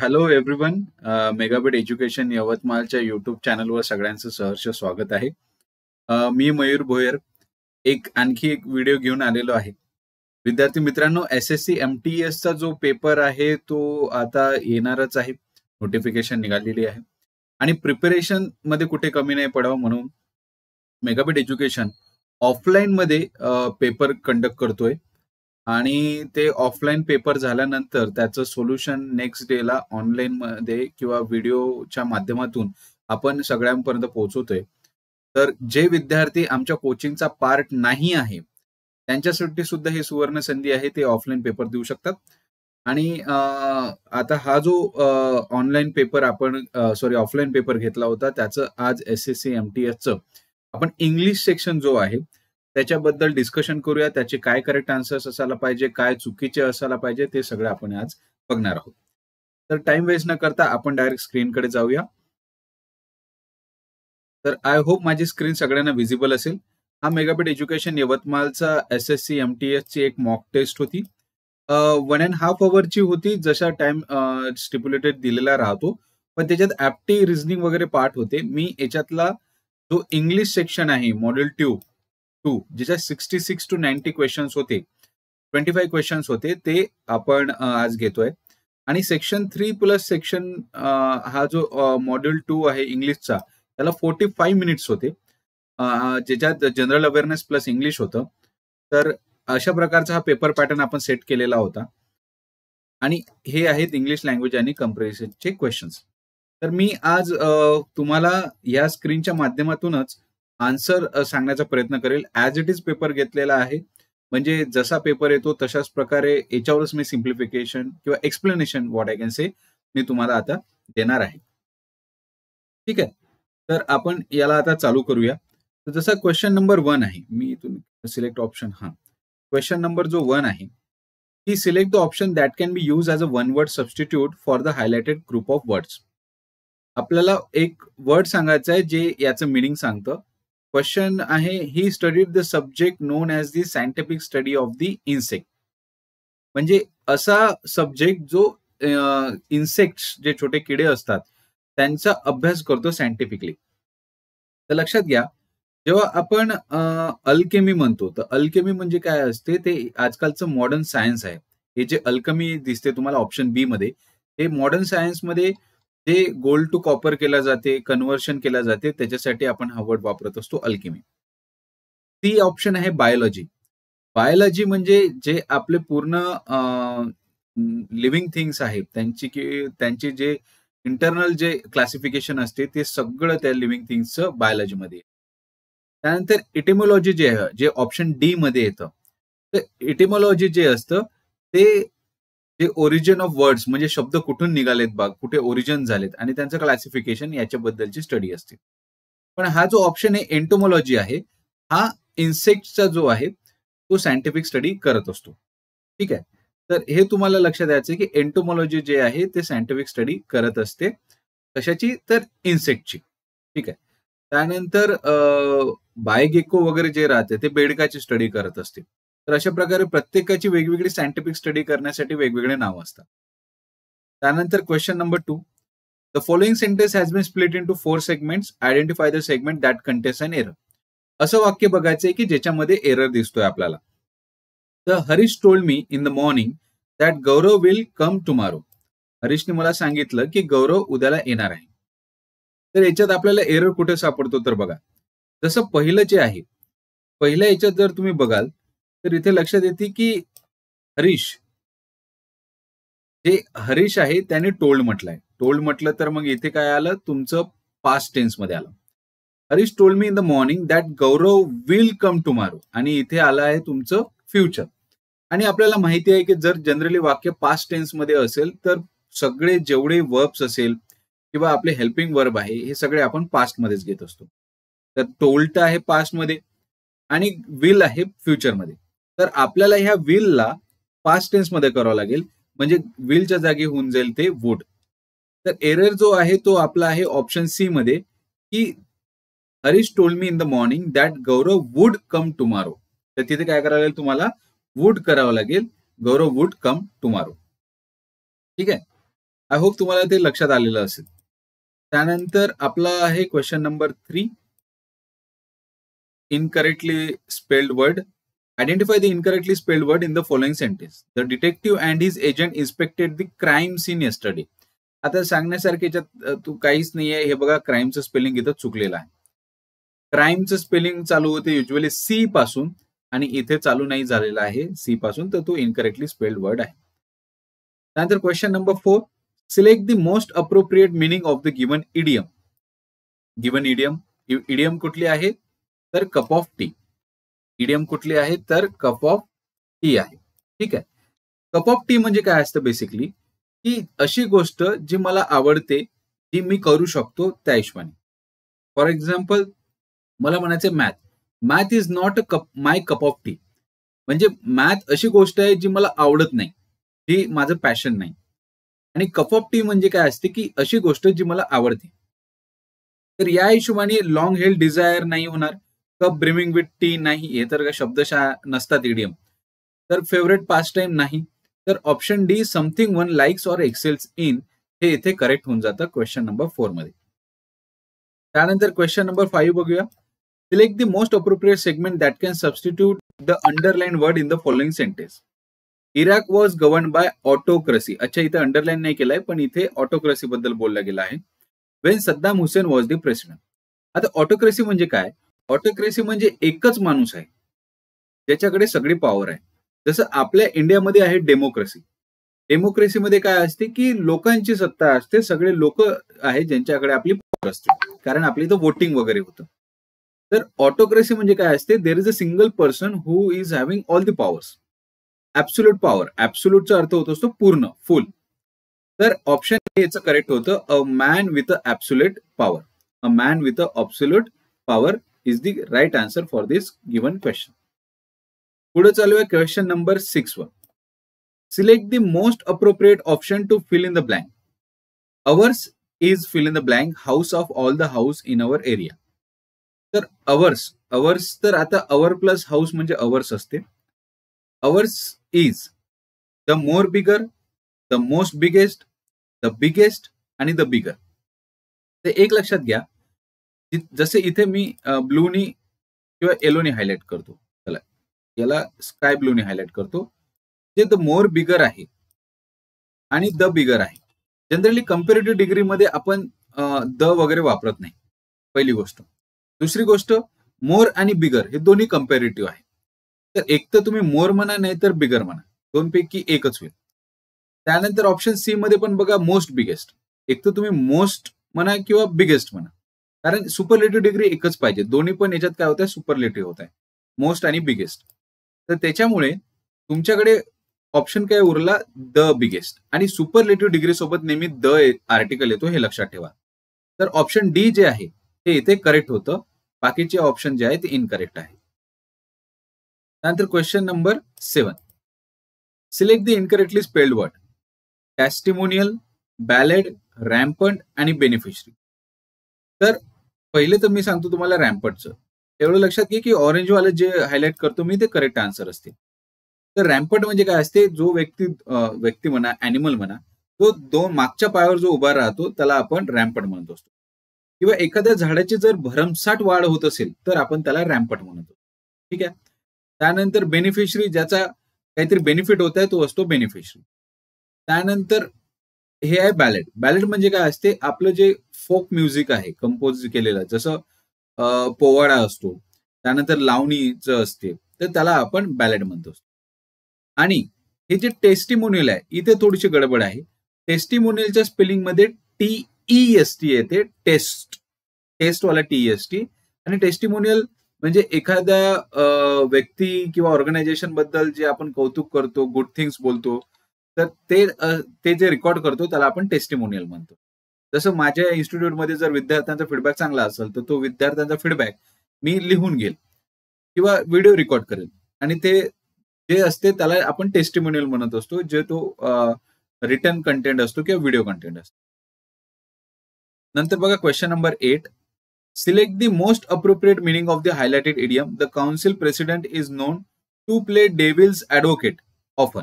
Hello everyone. Megabit education यवतमाळच्या YouTube चॅनलवर सगळ्यांचं सहर्ष स्वागत आहे. मी मयूर भोयर आणखी एक व्हिडिओ घेऊन आलेलो आहे. विद्यार्थी मित्रांनो, SSC MTS चा जो पेपर आहे तो आता येणारच आहे. नोटिफिकेशन निघालेली आहे आणि प्रिपरेशन मध्ये कुठे कमी नाही पडावं म्हणून मेगाबिट एज्युकेशन ऑफलाईन मध्ये पेपर कंडक्ट करतोय आणि ते ऑफलाईन पेपर झाल्यानंतर त्याचं सोल्युशन नेक्स्ट डेला ऑनलाईन मध्ये किंवा व्हिडिओच्या माध्यमातून आपण सगळ्यांपर्यंत पोहोचवतोय. तर जे विद्यार्थी आमच्या कोचिंगचा पार्ट नाही आहे त्यांच्यासाठी सुद्धा ही सुवर्ण संधी आहे. ते ऑफलाईन पेपर देऊ शकतात. आणि आता हा जो ऑनलाईन पेपर आपण ऑफलाईन पेपर घेतला होता त्याचं आज SSC MTSचं आपण इंग्लिश सेक्शन जो आहे त्याच्याबद्दल डिस्कशन करूया. त्याचे काय करेक्ट आन्सर्स असायला पाहिजे, काय चुकीचे असायला पाहिजे, ते सगळं आपण आज बघणार आहोत. तर टाइम वेस्ट न करता आपण डायरेक्ट स्क्रीनकडे जाऊया. तर आय होप माझी स्क्रीन सगळ्यांना विजिबल असेल. हा मेगाबिट एज्युकेशन यवतमाळचा SSC MTS ची एक मॉक टेस्ट होती. 1.5 hourची होती, जसा टाइम स्टिप्युलेटेड दिलेला राहतो. पण त्याच्यात ऍप्टी रिझनिंग वगैरे पार्ट होते. मी याच्यातला जो इंग्लिश सेक्शन आहे मॉड्यूल 2 ज्याच्यात 66 to 90 क्वेश्चन्स होते, 25 क्वेश्चन्स होते, ते आपण आज घेतोय. आणि सेक्शन 3 प्लस सेक्शन हा जो मॉड्यूल 2 आहे इंग्लिशचा त्याला 45 मिनिट्स होते, ज्याच्यात जनरल अवेअरनेस प्लस इंग्लिश होतं. तर अशा प्रकारचा हा पेपर पॅटर्न आपण सेट केलेला होता आणि हे आहेत इंग्लिश लँग्वेज आणि कंपॅरिझनचे क्वेश्चन्स. तर मी आज तुम्हाला या स्क्रीनच्या माध्यमातूनच आन्सर सांगण्याचा प्रयत्न करेल. ऍज इट इज पेपर घेतलेला आहे, म्हणजे जसा पेपर येतो तशाच प्रकारे याच्यावरच मी सिम्प्लिफिकेशन किंवा explanation what I can say मी तुम्हाला आता देणार आहे. ठीक आहे, तर आपण याला आता चालू करूया. तर जसा क्वेश्चन नंबर 1 आहे, मी सिलेक्ट ऑप्शन क्वेश्चन नंबर जो 1 आहे की select the option that can be use as a one word substitute for the highlighted group of words. आपल्याला एक वर्ड सांगायचं आहे जे याचं मिनिंग सांगतं. क्वेश्चन आहे, he studied the subject non as the scientific study of the insect. म्हणजे असा सब्जेक्ट जो इन्सेक्ट्स जे छोटे किडे असतात त्यांचा अभ्यास करतो सायंटिफिकली. तर लक्षात घ्या, जेव्हा आपण अल्केमी म्हणतो तर अल्केमी म्हणजे काय असते, ते आजकालचं मॉडर्न सायन्स आहे. हे जे अल्केमी दिसते तुम्हाला ऑप्शन बी मध्ये, हे मॉडर्न सायन्समध्ये जे गोल्ड टू कॉपर केला जाते, कन्व्हर्शन केला जाते, त्याच्यासाठी आपण हा वर्ड वापरत असतो अल्केमी. ती ऑप्शन आहे बायोलॉजी. बायोलॉजी म्हणजे जे आपले पूर्ण लिव्हिंग थिंग्स आहेत त्यांची जे इंटरनल जे क्लासिफिकेशन असते ते सगळं त्या लिव्हिंग थिंग्सचं बायोलॉजीमध्ये. त्यानंतर इटिमॉलॉजी जे ऑप्शन डी मध्ये येतं, तर इटिमॉलॉजी जे असतं ते जे ओरिजिन ऑफ वर्ड्स म्हणजे शब्द कुठून निघालेत बघ, कुठे ओरिजिन झालेत आणि त्यांचं क्लासिफिकेशन याच्याबद्दलची स्टडी असते. पण हा जो ऑप्शन आहे एंटोमॉलॉजी आहे, हा इन्सेक्टचा जो आहे तो सायंटिफिक स्टडी करत असतो. ठीक आहे, तर हे तुम्हाला लक्षात द्यायचं की एंटोमॉलॉजी जे आहे ते सायंटिफिक स्टडी करत असते. कशाची? तर इन्सेक्टची. ठीक आहे. त्यानंतर बायगेको वगैरे जे राहते ते बेडकाची स्टडी करत असते. तर अशा प्रकारे प्रत्येकाची वेगवेगळी सायंटिफिक स्टडी करण्यासाठी वेगवेगळे नाव असतात. त्यानंतर question number 2, the following sentence has been split into 4 segments, identify the segment that contains an error. असं वाक्य बघायचंय की ज्याच्यामध्ये एरर दिसतोय आपल्याला. तर Harish told me in the morning that Gaurav will come tomorrow. हरीशने मला सांगितलं की गौरव उद्याला येणार आहे. तर याच्यात आपल्याला एरर कुठे सापडतो तर बघा, जसं पहिलं जे आहे, पहिल्या याच्यात जर तुम्ही बघाल तर इथे लक्षात येते की हरीश आहे त्याने टोल्ड म्हटलंय. टोल्ड म्हटलं तर मग इथे काय आलं, तुमचं पास्ट टेन्स मध्ये आलं. Harish told me in the morning that Gaurav will come tomorrow, आणि इथे आलं आहे तुमचं फ्युचर. आणि आपल्याला माहिती आहे की जर जनरली वाक्य पास्ट टेन्स मध्ये असेल तर सगळे जेवढे वर्ब्स असेल किंवा आपले हेल्पिंग वर्ब आहे हे सगळे आपण पास्ट मध्येच घेत असतो. तर टोल्ड आहे पास्ट मध्ये आणि विल आहे फ्युचर मध्ये. तर आपल्याला ह्या विलला पास्ट टेन्स मध्ये करावं लागेल, म्हणजे विलच्या जागी होऊन जाईल ते वुड. तर एरर जो आहे तो आपला आहे ऑप्शन सी मध्ये की Harish told me in the morning that Gaurav would come tomorrow. तर तिथे काय करावं लागेल, तुम्हाला वुड करावं लागेल, गौरव वुड कम टुमारो. ठीक आहे. आय होप तुम्हाला ते लक्षात आलेलं असेल. त्यानंतर आपला आहे question number 3. Incorrectly spelled word. Identify the incorrectly spelled word in the following sentence. The detective and his agent inspected the crime scene yesterday. आता सांगण्यासारखे तू काहीच नाहीये. हे बघा, क्राईमचं स्पेलिंग इथं चुकलेलं आहे. क्राईमचं स्पेलिंग चालू होते युजली सी पासून आणि इथे चालू नाही झालेलं आहे सी पासून, तर तो इनकरेक्टली स्पेल्ड वर्ड आहे. त्यानंतर question number 4. Select the most appropriate meaning of the given idiom. Given idiom कुठली आहे तर कप ऑफ टी. इडियम कुठली आहे तर कप ऑफ टी आहे. ठीक आहे. कप ऑफ टी म्हणजे काय असतं बेसिकली, की अशी गोष्ट जी मला आवडते, जी मी करू शकतो त्या हिशोबाने. फॉर एक्झाम्पल मला म्हणायचं math is not my cup of T. म्हणजे मॅथ अशी गोष्ट आहे जी मला आवडत नाही, जी माझं पॅशन नाही. आणि कप ऑफ टी म्हणजे काय असते, की अशी गोष्ट जी मला आवडते. तर या हिशोबाने लॉंग हेल्ड डिझायर नाही होणार. कप ब्रिमिंग विथ टी नाही, हे तर शब्दशः नसतात इडियम. तर फेवरेट पास टाइम नाही. तर option D something one likes or excels in हे इथे करेक्ट होऊन जातं क्वेश्चन नंबर 4 मध्ये. त्यानंतर क्वेश्चन नंबर 5 बघूया. Select the most appropriate segment that can substitute the underline word in the following sentence. Iraq was govern by autocracy. अच्छा, इथे underline नाही केलंय, पण इथे ऑटोक्रसी बद्दल बोललं गेलं आहे. When Saddam Hussein was the president. आता ऑटोक्रसी म्हणजे काय? ऑटोक्रेसी म्हणजे एकच माणूस आहे ज्याच्याकडे सगळी पॉवर आहे. जसं आपल्या इंडियामध्ये आहे डेमोक्रेसी. डेमोक्रेसीमध्ये काय असते, की लोकांची सत्ता असते, सगळे लोक आहेत ज्यांच्याकडे आपली पॉवर असते, कारण आपली इथं वोटिंग वगैरे होतं. तर ऑटोक्रेसी म्हणजे काय असते, there is a single person who is having all the powers. Absolute power. ऍब्सोल्यूटचा अर्थ होत असतो पूर्ण, फुल. तर ऑप्शन याचं करेक्ट होतं, a man with a absolute power. A man with a absolute power is the right answer for this given question. पुढे चालूया question number 6 वर. Select the most appropriate option to fill in the blank. Ours is fill in the blank house of all the house in our area. तर ours तर आता our plus house म्हणजे ours असते. Ours is the more bigger, the most biggest, the biggest आणि the bigger. ते एक लक्षात घ्या, जसे इथे मी ब्लूनी किंवा येलोनी हायलाइट करतो, चला याला स्काय ब्लूनी हायलाइट करतो, जे द मोर बिगर आहे आणि द बिगर आहे. जनरली कम्पॅरेटिव्ह डिग्रीमध्ये आपण द वगैरे वापरत नाही, पहिली गोष्ट. दुसरी गोष्ट, मोर आणि बिगर हे दोन्ही कम्पॅरेटिव्ह आहे. तर एक तर तुम्ही मोर म्हणा, नाही तर बिगर म्हणा, दोनपैकी एकच होईल. त्यानंतर ऑप्शन सी मध्ये पण बघा, मोस्ट बिगेस्ट. एक तर तुम्ही मोस्ट म्हणा किंवा बिगेस्ट म्हणा, कारण सुपरलेटिव्ह डिग्री एकच पाहिजे. दोन्ही पण याच्यात काय होत आहे, सुपरलेटिव्ह होत आहे, मोस्ट आणि बिगेस्ट. तर त्याच्यामुळे तुमच्याकडे ऑप्शन काय उरला, द बिगेस्ट. आणि सुपरलेटिव्ह डिग्री सोबत नेहमी द आर्टिकल येतो, हे लक्षात ठेवा. तर ऑप्शन डी जे आहे ते इथे करेक्ट होतं. बाकीचे ऑप्शन जे आहे ते इनकरेक्ट आहे. त्यानंतर question number 7. Select the incorrectly spelled word. Testimonial, ballad, rampant आणि बेनिफिशरी. तर पहिले तर मी सांगतो तुम्हाला रॅम्पंटचं. एवढं लक्षात घे की ऑरेंजवाले जे हायलाइट करतो मी ते करेक्ट आन्सर असते. तर रॅम्पंट म्हणजे काय असते, जो व्यक्ती म्हणा, ॲनिमल म्हणा, तो दोन मागच्या पायावर जो उभा राहतो त्याला आपण रॅम्पंट म्हणत असतो. किंवा एखाद्या झाडाची जर भरमसाठ वाढ होत असेल तर आपण त्याला रॅम्पंट म्हणतो. ठीक आहे. त्यानंतर बेनिफिशरी, ज्याचा काहीतरी बेनिफिट होत आहे तो असतो बेनिफिशरी. त्यानंतर हे आहे बॅलेड. बॅलेड म्हणजे काय असते, आपलं जे फोक म्युझिक आहे कंपोज केलेलं, जसं पोवाडा असतो, त्यानंतर लावणीचं असते, तर त्याला आपण बॅलेड म्हणतो. आणि हे जे टेस्टिमोनियल आहे, इथे थोडीशी गडबड आहे. टेस्टिमोनियलच्या स्पेलिंग मध्ये TEST येते, टेस्टवाला TEST. आणि टेस्टिमोनियल म्हणजे एखाद्या व्यक्ती किंवा ऑर्गनायझेशन बद्दल जे आपण कौतुक करतो, गुड थिंग्स बोलतो, तर ते जे रेकॉर्ड करतो त्याला आपण टेस्टिमोनियल म्हणतो. जसं माझ्या इन्स्टिट्यूटमध्ये जर विद्यार्थ्यांचा फीडबॅक चांगला असेल तर तो विद्यार्थ्यांचा फीडबॅक मी लिहून घेईल किंवा व्हिडिओ रेकॉर्ड करेल, आणि ते जे असते त्याला आपण टेस्टिमोनियल म्हणत असतो, जे तो रिटर्न कंटेंट असतो किंवा व्हिडिओ कंटेंट असतो. नंतर बघा question number 8. Select the most appropriate meaning of the highlighted idiom. The council president is known to play devil's advocate often.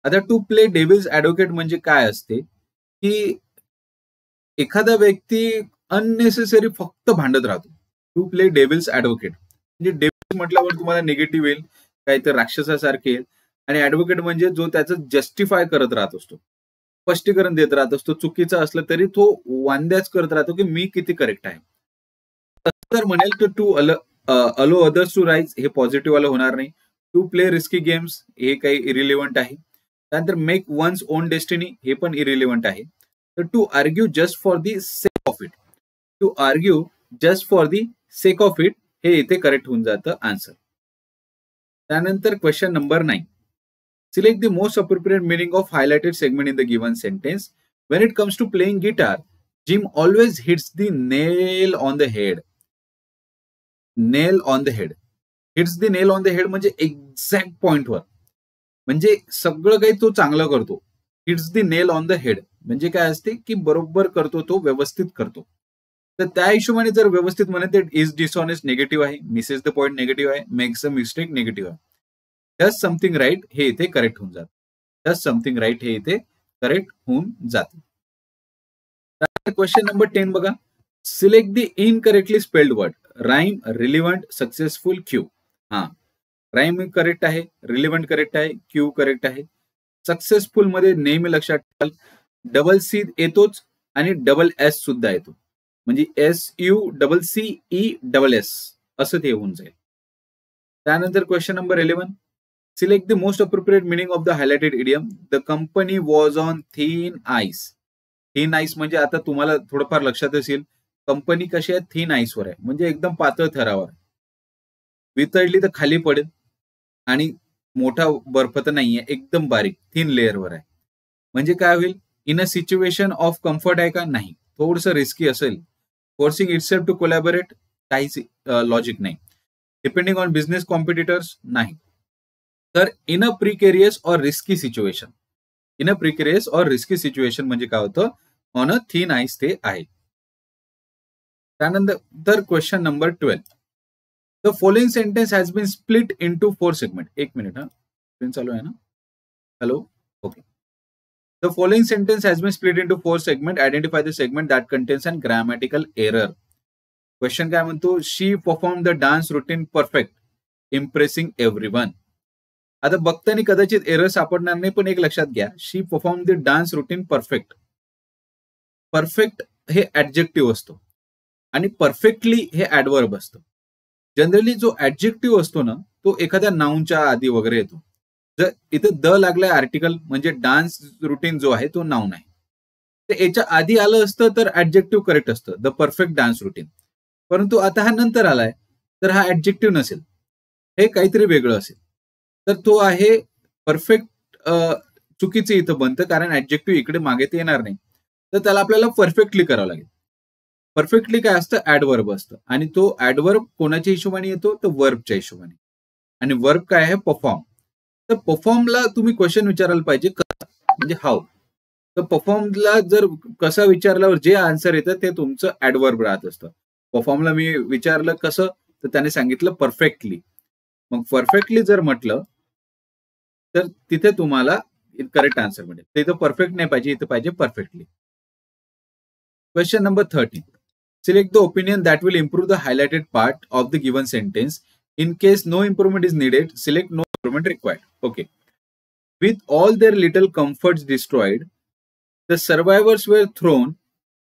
आता टू प्ले डेव्हिल्स ॲडव्होकेट म्हणजे काय असते, की एखादा व्यक्ती अननेसेसरी फक्त भांडत राहतो. To play devil's advocate. म्हणजे डेव्हिल म्हटल्यावर तुम्हाला निगेटिव्ह येईल, काहीतरी राक्षसासारखे येईल. आणि ॲडव्होकेट म्हणजे जो त्याचं जस्टिफाय करत राहत असतो, स्पष्टीकरण देत राहत असतो. चुकीचं असलं तरी तो वांद्याच करत राहतो की मी किती करेक्ट आहे. तर म्हणेल की टू अलो अदर्स टू राईज हे पॉझिटिव्ह वाला होणार नाही. टू प्ले रिस्की गेम्स हे काही इरिलिव्हंट आहे. त्यानंतर मेक वन्स ओन डेस्टिनी हे पण इरिलिव्हंट आहे. तर to argue just for the sake of it, to argue just for the sake of it हे इथे करेक्ट होऊन जातं आन्सर. त्यानंतर question number 9. Select the most appropriate meaning of highlighted segment in the given sentence. When it comes to playing guitar, Jim always hits the nail on the head. Nail on the head. Hits the nail on the head म्हणजे exact पॉइंटवर, म्हणजे सगळं काही तो चांगलं करतो. Hits the nail on the head म्हणजे काय असते की बरोबर करतो, तो व्यवस्थित करतो. तर त्या हिशोबाने जर व्यवस्थित म्हणत इज डिसऑनेस्ट निगेटिव्ह आहे, मिसेस द पॉइंट निगेटिव्ह आहे, मेक्स अ मिस्टेक निगेटिव्ह आहे. डज समथिंग राईट हे इथे करेक्ट होऊन जातं. डज समथिंग राईट हे इथे करेक्ट होऊन जातं. क्वेश्चन नंबर 10 बघा. Select the incorrectly spelled word. Rhyme, relevant, successful, Q. हा, राईम करेक्ट आहे, रिलिव्हंट करेक्ट आहे, क्यू करेक्ट आहे. सक्सेसफुल मध्ये नेहमी लक्षात ठेवाल डबल सी येतोच आणि डबल एस सुद्धा येतो, म्हणजे SUCCE असं ते होऊन जाईल. त्यानंतर question number 11. Select the most appropriate meaning of the highlighted idiom. The company was on thin ice. Thin ice म्हणजे आता तुम्हाला थोडंफार लक्षात असेल, कंपनी कशी आहे, थिन आईसवर आहे, म्हणजे एकदम पातळ थरावर. वितळली तर खाली पडेल आणि मोठा बर्फ तर नाहीये, एकदम बारीक थिन लेअरवर आहे. म्हणजे काय होईल, in a situation of comfort आहे का, नाही, थोडंसं रिस्की असेल. फोर्सिंग इटसेल्फ टू कोलॅबोरेट, काहीच लॉजिक नाही. डिपेंडिंग ऑन बिझनेस कॉम्पिटिटर्स, नाही. तर इन अ प्रिकेरियस और risky situation. In a precarious और रिस्की सिच्युएशन म्हणजे काय होतं, ऑन अ थिन आईस ते आहे. त्यानंतर question number 12. The following sentence has been split into 4 segment. एक मिनिट हा, स्क्रीन चालू आहे ना, hello, okay. The following sentence has been split into 4 segment. Identify the segment that contains an grammatical error. Question काय म्हणतो, she perform the dance routine perfect, impressing everyone. आता बघताना कदाचित एरर सापडणार नाही, पण एक लक्षात घ्या, she perform the dance routine perfect. Perfect हे ऍडजेक्टिव्ह असतो आणि परफेक्टली हे ऍडवर्ब असतं. जनरली जो ऍडजेक्टिव्ह असतो ना, तो एखाद्या नाऊनच्या आधी वगैरे येतो. जर इथं द लागलाय आर्टिकल, म्हणजे डान्स रुटीन जो आहे तो नाऊन आहे. तर याच्या आधी आलं असतं तर ऍडजेक्टिव्ह करेक्ट असतं, द परफेक्ट डान्स रुटीन. परंतु आता हा नंतर आलाय, तर हा ऍडजेक्टिव्ह नसेल, हे काहीतरी वेगळं असेल. तर तो आहे परफेक्ट, चुकीचं इथं बनतं, कारण ऍडजेक्टिव्ह इकडे मागे ते येणार नाही. तर त्याला आपल्याला परफेक्टली करावं लागेल. परफेक्टली काय असतं, ऍडवर्ब असतं, आणि तो ऍडवर्ब कोणाच्या हिशोबाने येतो, तर वर्बच्या हिशोबाने. आणि वर्ब काय आहे, परफॉर्म. तर परफॉर्मला तुम्ही क्वेश्चन विचारायला पाहिजे, म्हणजे हाऊ. तर परफॉर्मला जर कसं विचारल्यावर जे आन्सर येतं ते तुमचं ऍडवर्ब राहत असतं. परफॉर्मला मी विचारलं कसं, तर त्याने सांगितलं परफेक्टली. मग परफेक्टली जर म्हटलं तर तिथे तुम्हाला करेक्ट आन्सर मिळेल. तर इथं परफेक्ट नाही पाहिजे, इथं पाहिजे perfectly. Question number 13. Select the opinion that will improve the highlighted part of the given sentence. In case no improvement is needed, select no improvement required. Okay. With all their little comforts destroyed, the survivors were thrown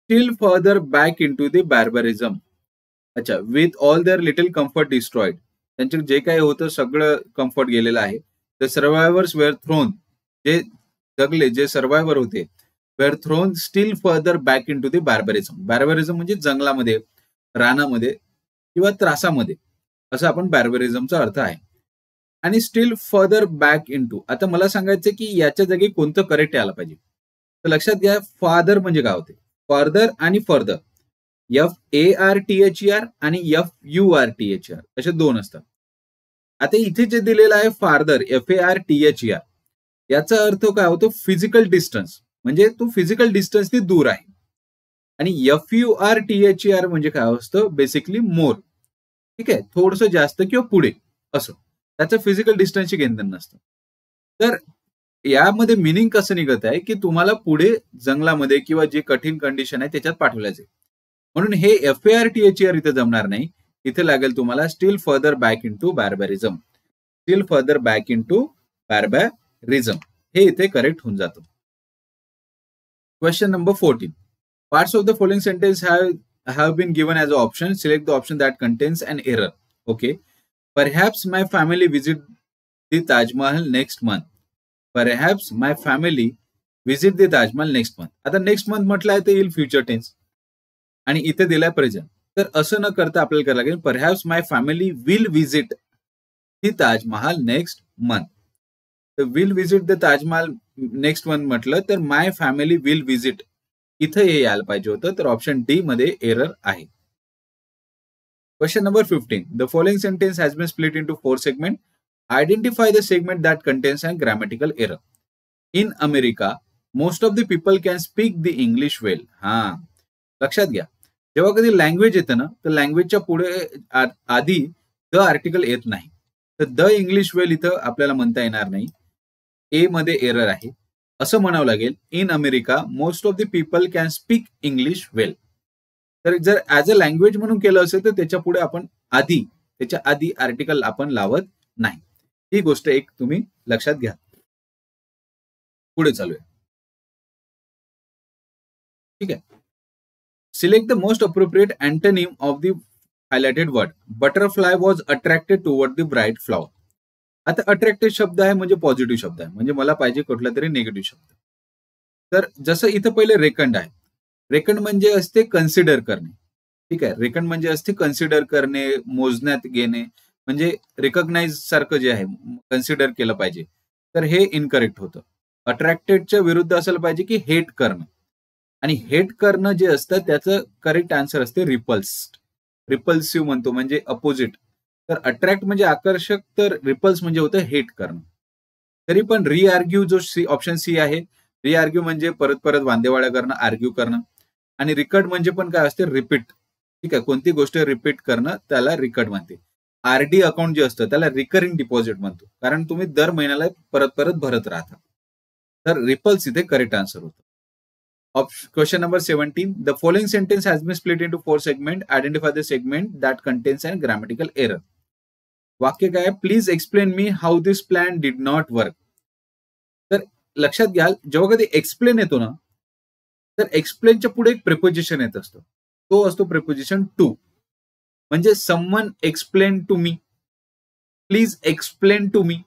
still further back into the barbarism. अच्छा, with all their little comfort destroyed. त्यांचे जे काही होतं सगळं comfort गेलेलं आहे. The survivors were thrown, जे जगले, जे सर्वायव्हर होते, were thrown still further back into the barbarism. Barbarism म्हणजे जंगलामध्ये, रानामध्ये किंवा त्रासामध्ये, असं आपण बार्बरिझमचा अर्थ आहे. आणि स्टील फर्दर बॅक इनटू. आता मला सांगायचं की याच्या जागी कोणतं करेक्ट यायला पाहिजे. तर लक्षात घ्या, फादर म्हणजे काय होते, फर्दर आणि फर्दर, FARTHER आणि FURTHER असे दोन असतात. आता इथे जे दिलेलं आहे फार्दर, FARTHER, याचा अर्थ काय होतो, फिजिकल डिस्टन्स, म्हणजे तो फिजिकल डिस्टन्सनी दूर आहे. आणि FURTHER म्हणजे काय असतं, बेसिकली मोर. ठीक आहे, थोडंसं जास्त किंवा पुढे असं, त्याचं फिजिकल डिस्टन्सची घेणं नसतं. तर यामध्ये मिनिंग कसं निघत आहे की तुम्हाला पुढे जंगलामध्ये किंवा जे कठीण कंडिशन आहे त्याच्यात पाठवलं जाईल. म्हणून हे FARTHER इथे जमणार नाही. इथे लागेल तुम्हाला still further back into barbarism. Still further back into barbarism हे इथे करेक्ट होऊन जातं. Question number 14. Parts of the following sentence have been given as an option. Select the option that contains an error. Okay. Perhaps my family visit the Taj Mahal next month. Perhaps my family visit the Taj Mahal next month. आता next month म्हटलं आहे तर येईल future tense आणि इथे दिलाय present. तर असं न करता आपल्याला करायला लागेल perhaps my family will visit the Taj Mahal next month. तर will visit the Taj Mahal next month म्हटलं तर माय फॅमिली विल विजिट इथं हे यायला पाहिजे होतं. तर ऑप्शन डी मध्ये एरर आहे. Question number 15. The following sentence has been split into 4 segments. Identify the segment that contains a grammatical error. In America, most of the people can speak the English well. लक्षात घ्या, जेव्हा कधी language येतं ना तर लँग्वेजच्या पुढे आधी द आर्टिकल येत नाही. तर द इंग्लिश वेल इथं आपल्याला म्हणता येणार नाही. ए मध्ये एरर आहे. असं म्हणावं लागेल in America most of the people can speak English well. तर जर ऍज अ लँग्वेज म्हणून केलं असेल तर त्याच्या पुढे आपण त्याच्या आधी आर्टिकल आपण लावत नाही. ही गोष्ट एक तुम्ही लक्षात घ्या. पुढे चालूया. ठीक आहे. Select the most appropriate antonym of the highlighted word. Butterfly was attracted toward the bright flower. आता अट्रॅक्टेड शब्द आहे म्हणजे पॉझिटिव्ह शब्द आहे, म्हणजे मला पाहिजे कुठला तरी निगेटिव्ह शब्द. तर जसं इथं पहिले रेकंड आहे. रेकंड म्हणजे असते कन्सिडर करणे. ठीक आहे. रेकंड म्हणजे असते कन्सिडर करणे, मोजण्यात घेणे, म्हणजे रिकॉग्नाइज सारखं जे आहे कन्सिडर केलं पाहिजे. तर हे इनकरेक्ट होतं. अट्रॅक्टेडच्या विरुद्ध असायला पाहिजे की हेट करणं. आणि हेट करणं जे असतं त्याचं करेक्ट आन्सर असते रिपल्स्ड. रिपल्सिव्ह म्हणतो म्हणजे अपोजिट. तर अट्रॅक्ट म्हणजे आकर्षक, तर रिपल्स म्हणजे होतं हेट करणं. तरी पण रिआर्ग्यू जो ऑप्शन सी आहे, रिआर्ग्यू म्हणजे परत परत वांदेवाड्या करणं, आर्ग्यू करणं. आणि रिकट म्हणजे पण काय असते रिपीट. ठीक आहे. कोणती गोष्ट रिपीट करणं त्याला रिकट म्हणते. आरडी अकाउंट जे असतं त्याला रिकरिंग डिपॉझिट म्हणतो, कारण तुम्ही दर महिन्याला परत परत भरत राहता. तर रिपल्स इथे करेक्ट आन्सर होतं. Question number 17. The following sentence has been split into 4 segments. Identify the segment that contains a grammatical error. वाक्य काय आहे? Please explain me how this plan did not work. तर लक्षात घ्याल जेव्हा कधी एक्सप्लेन येतो ना तर एक्सप्लेनच्या पुढे एक प्रिपोजिशन येत असतो. तो असतो प्रिपोजिशन टू. म्हणजे someone explain to me, please explain to me.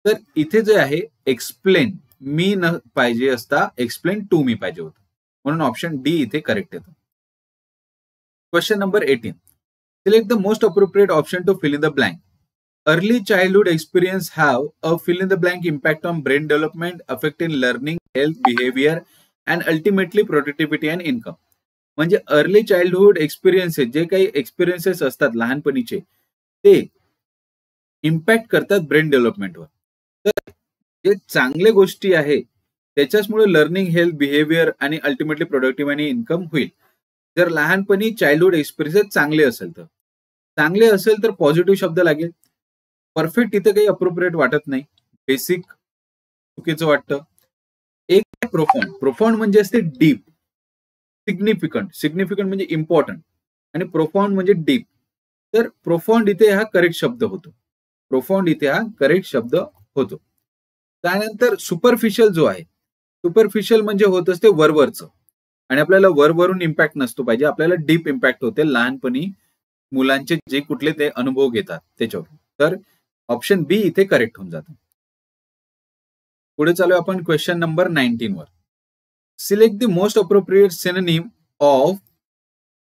तर इथे जे आहे एक्सप्लेन मी न पाहिजे असता एक्सप्लेन टू मी पाहिजे होतं. म्हणून ऑप्शन डी इथे करेक्ट येतो. Question number 18. Select the most appropriate option to fill in the blank. Early childhood experience have a fill in the blank impact on brain development, affecting learning, health, behavior, and ultimately productivity and income. म्हणजे early childhood experiences, जे काही experiences असतात लहानपणीचे, ते impact करतात brain डेव्हलपमेंटवर. तर जे चांगल्या गोष्टी आहे त्याच्याचमुळे लर्निंग, हेल्थ, बिहेवियर आणि अल्टिमेटली प्रोडक्टिव्ह आणि इन्कम होईल. जर लहानपणी चाइल्डहुड एक्सपिरियन्सेस चांगले असेल तर पॉझिटिव्ह शब्द लागेल. परफेक्ट इथे काही अप्रोप्रिएट वाटत नाही. बेसिक चुकीचं वाटतं. एक प्रोफाउंड म्हणजे असते डीप. सिग्निफिकंट म्हणजे इम्पॉर्टंट आणि प्रोफाउंड म्हणजे डीप. तर प्रोफाउंड इथे हा करेक्ट शब्द होतो. त्यानंतर सुपरफिशियल जो आहे, सुपरफिशियल म्हणजे होत असते वरवरचं, आणि आपल्याला वरवरून इम्पॅक्ट नसतो पाहिजे, आपल्याला डीप इम्पॅक्ट होते लहानपणी मुलांचे जे कुठले ते अनुभव घेतात त्याच्यावर. तर ऑप्शन बी इथे करेक्ट होऊन जातं. पुढे चालू आपण क्वेश्चन नंबर 19 वर. Select the most appropriate synonym of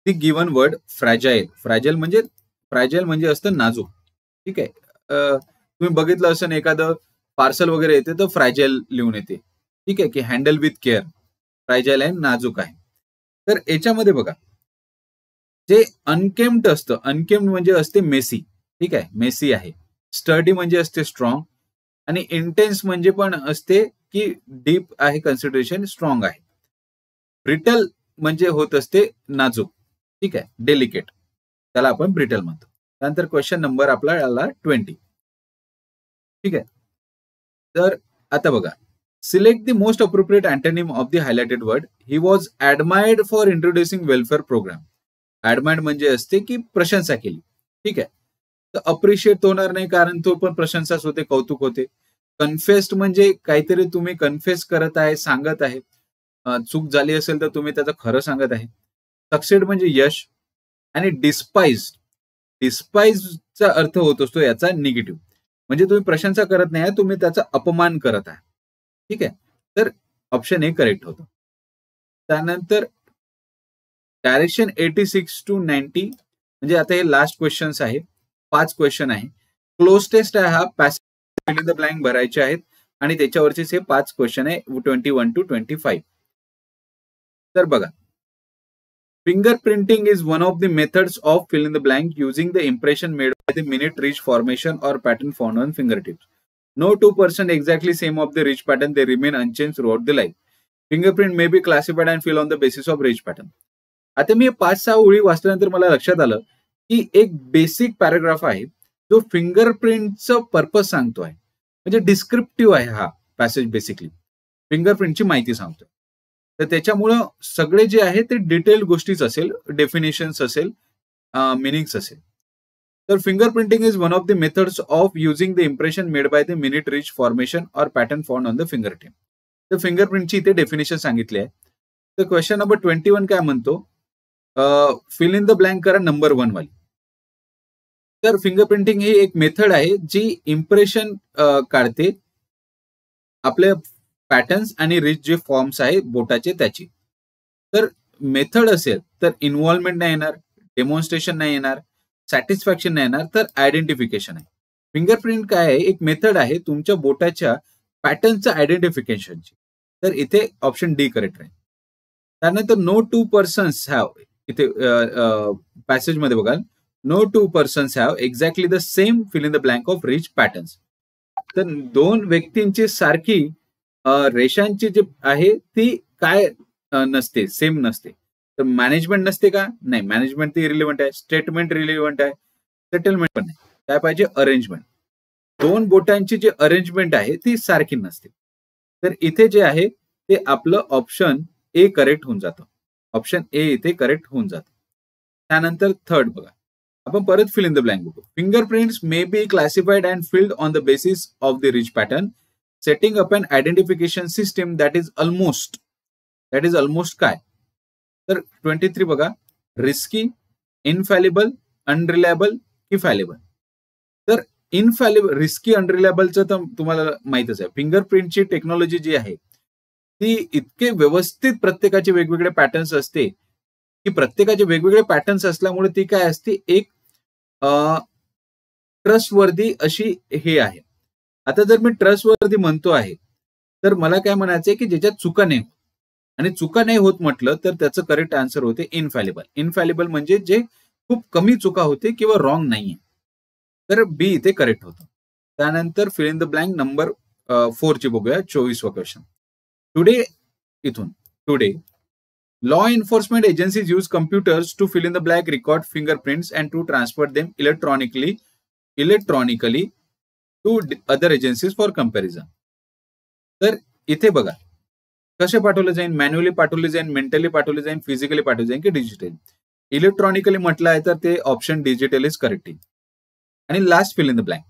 the given word fragile. Fragile म्हणजे असतं नाजूक. ठीक आहे. तुम्ही बघितलं असं एखादं पार्सल वगैरे येते तर फ्रॅजाईल लिहून येते. ठीक आहे की हँडल विथ केअर. फ्रॅजाईल आहे, नाजूक आहे. तर याच्यामध्ये बघा, जे अनकेम्ड असतं, अनकेम्ड म्हणजे असते मेसी. ठीक आहे, मेसी आहे. स्टडी म्हणजे असते स्ट्रॉंग, आणि इंटेन्स म्हणजे पण असते की डीप आहे कन्सिडरेशन, स्ट्रॉंग आहे. ब्रिटल म्हणजे होत असते नाजूक. ठीक आहे, डेलिकेट, त्याला आपण ब्रिटल म्हणतो. त्यानंतर क्वेश्चन नंबर आपला 20. ठीक आहे. तर आता बघा, select the most appropriate antonym of the highlighted word. He was admired for introducing welfare program. Admired म्हणजे असते की प्रशंसा केली. ठीक आहे. तर अप्रिशिएट होणार नाही, कारण तो पण प्रशंसाच होते, कौतुक होते. कन्फेस्ड म्हणजे काहीतरी तुम्ही कन्फेस करत आहे, सांगत आहे. चूक झाली असेल तर तुम्ही त्याचं खरं सांगत आहे. सक्सेड म्हणजे यश. आणि डिस्पाइजचा अर्थ होत असतो याचा निगेटिव्ह. म्हणजे तुम्ही प्रशंसा करत नाही, तुम्ही त्याचा अपमान करत आहे. ठीक आहे. तर ऑप्शन ए करेक्ट होतं. त्यानंतर डायरेक्शन 86 to 90, म्हणजे आता हे लास्ट क्वेश्चन्स आहे. 5 क्वेश्चन आहे. क्लोज टेस्ट आहे हा. Passage fill in the blank भरायचे आहेत आणि त्याच्यावरचेच हे 5 क्वेश्चन आहे 21 to 25. तर बघा, fingerprinting is one of the methods of fill in the blank using the impression made by the minute ridge formation or pattern found on fingertips. No two person exactly same of the ridge pattern, they remain unchanged throughout the life. Fingerprint may be classified and fill on the basis of ridge pattern. आता मी 5-6 ओळी वाचल्यानंतर मला लक्षात आलं की एक basic paragraph आहे जो फिंगरप्रिंटचं पर्पज सांगतो आहे. म्हणजे डिस्क्रिप्टिव्ह आहे हा पॅसेज. बेसिकली फिंगरप्रिंटची माहिती सांगतोय. तर त्याच्यामुळं सगळे जे आहे ते डिटेल गोष्टीच असेल, डेफिनेशन्स असेल, मिनिंग्स असेल. तर fingerprinting is one of the methods of using the impression made by the minute rich formation or pattern found on the finger tip. तर फिंगरप्रिंटची इथे डेफिनेशन सांगितली आहे. तर क्वेश्चन नंबर 21 काय म्हणतो, फिल इन द ब्लँक करा नंबर 1 वाली. तर फिंगरप्रिंटिंग ही एक मेथड आहे जी इम्प्रेशन काढते आपल्या पॅटर्न्स आणि रिच जे फॉर्म्स आहे बोटाचे त्याची. तर मेथड असेल तर इन्व्हॉल्वमेंट नाही येणार, डेमॉन्स्ट्रेशन नाही येणार, सॅटिस्फॅक्शन नाही येणार, तर आयडेंटिफिकेशन आहे. फिंगरप्रिंट काय आहे, एक मेथड आहे तुमच्या बोटाच्या पॅटर्नचं आयडेंटिफिकेशनची. तर इथे ऑप्शन डी करेक्ट राहील. त्यानंतर नो टू पर्सन्स हॅव, इथे पॅसेजमध्ये बघाल, no two persons have exactly the same fill in the blank of rich patterns. तर दोन व्यक्तींची सारखी रेषांची जी आहे ती काय नसते, सेम नसते. तर मॅनेजमेंट नसते का? नाही, मॅनेजमेंट ती रिलेव्हंट आहे. स्टेटमेंट रिलेव्हंट आहे. सेटलमेंट पण नाही. काय पाहिजे? अरेंजमेंट. दोन बोटांची जी अरेंजमेंट आहे ती सारखी नसते. तर इथे जे आहे ते आपलं ऑप्शन ए करेक्ट होऊन जातं. ऑप्शन ए इथे करेक्ट होऊन जातं. त्यानंतर थर्ड बघा, आपण परत फिल इन द ब्लँक बघू. Fingerprints may be classified and field on the basis of the rich pattern, setting up on identification system that is almost काय? तर 23 बघा, रिस्की, इनफॅलिबल, अनरिलायबल की फॅलेबल. तर इनफॅलिबल, रिस्की, अनरिलायबलचं तर तुम्हाला माहितच आहे. फिंगरप्रिंटची टेक्नॉलॉजी जी आहे ती इतके व्यवस्थित प्रत्येकाचे वेगवेगळे पॅटर्न्स असते की प्रत्येकाचे वेगवेगळे पॅटर्न्स असल्यामुळे ती काय असते, एक ट्रस्टवर्दी अशी हे आहे. आता जर मी ट्रस्टवर्दी म्हणतो आहे तर मला काय म्हणायचंय की ज्याच्यात चुका नाही होत, आणि चुका नाही होत म्हटलं तर त्याचं करेक्ट आन्सर होते इनफॅलिबल. इनफॅलिबल म्हणजे जे खूप कमी चुका होते किंवा रॉंग नाहीये. तर बी इथे करेक्ट होतं. त्यानंतर fill in the blank number 4 ची बघूया, 24वा question. Today law enforcement agencies use computers to fill in the blank, record fingerprints and to transfer them electronically to other agencies for comparison. तर इथे बघा कसे पाठवले जाईल, मॅन्युअली पाठवले जाईल, मेंटली पाठवले जाईल, फिजिकली पाठवले जाईल की डिजिटली. इलेक्ट्रॉनिकली म्हटलं आहे तर ते ऑप्शन डिजिटल इज करेक्ट. आणि last fill in the blank.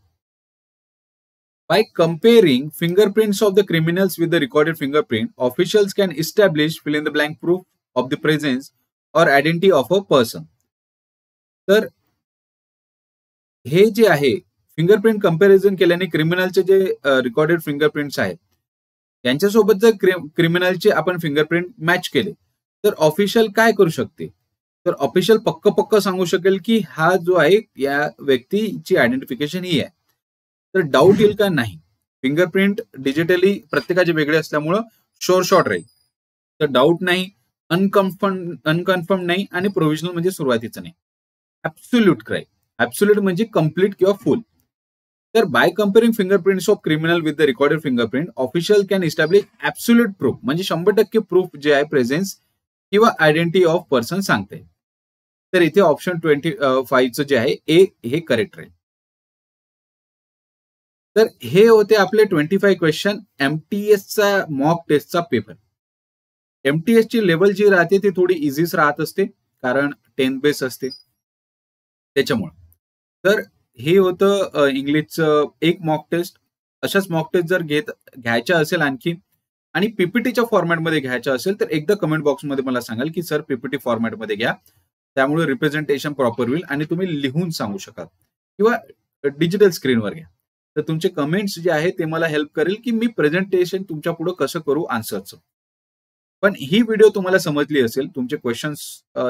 By comparing fingerprints of the criminals with the recorded fingerprint, officials can establish fill in the blank proof of the presence or identity of a person. तर हे जे आहे fingerprint comparison केल्याने क्रिमिनलचे जे recorded fingerprints आहेत यांच्यासोबत जर क्रिमिनलचे आपण फिंगरप्रिंट मॅच केले तर ऑफिशियल काय करू शकते, तर ऑफिशियल पक्क सांगू शकेल की हा जो आहे या व्यक्तीची आयडेंटिफिकेशन ही आहे. तर डाऊट येईल का? नाही. फिंगरप्रिंट डिजिटली प्रत्येकाचे वेगळे असल्यामुळं शॉर्ट राहील. तर डाऊट नाही, अनकन्फर्म नाही आणि प्रोव्हिजनल म्हणजे सुरुवातीचं नाही. ऍब्सोल्यूट राहील. ऍब्सोल्यूट म्हणजे कम्प्लीट किंवा फुल. तर by comparing fingerprints of criminal with the recorded fingerprint, official can establish absolute proof, म्हणजे 100% प्रूफ जे आहे प्रेझेन्स किंवा आयडेंटिटी ऑफ पर्सन सांगते. तर इथे ऑप्शन 25 जे आहे ए हे करेक्ट राहील. तर हे होते आपले 25 क्वेश्चन एमटीएसचा मॉक टेस्टचा पेपर. एमटीएसची लेवल जी राहते ती थोडी इझीच राहत असते, कारण 10 बेस असते त्याच्यामुळे. तर हे होतं इंग्लिशचं एक मॉक टेस्ट. अशाच मॉक टेस्ट जर घ्यायच्या असेल आणखी आणि पीपीटीच्या फॉर्मॅटमध्ये घ्यायच्या असेल तर एकदा कमेंट बॉक्समध्ये मला सांगाल की सर पीपीटी फॉर्मॅटमध्ये घ्या, त्यामुळे रिप्रेझेंटेशन प्रॉपर होईल आणि तुम्ही लिहून सांगू शकाल, किंवा डिजिटल स्क्रीनवर घ्या. तर तुमचे कमेंट्स जे आहे ते मला हेल्प करेल की मी प्रेझेंटेशन तुमच्या पुढे कसं करू आन्सरचं. पण ही व्हिडिओ तुम्हाला समजली असेल, तुमचे क्वेश्चन्स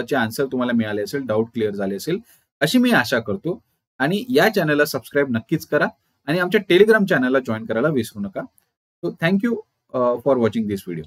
चे आन्सर तुम्हाला मिळाले असेल, डाऊट क्लिअर झाले असेल, अशी मी आशा करतो. आणि या चॅनलला सबस्क्राईब नक्कीच करा आणि आमच्या टेलिग्राम चॅनलला जॉईन करायला विसरू नका. So thank you for watching this video.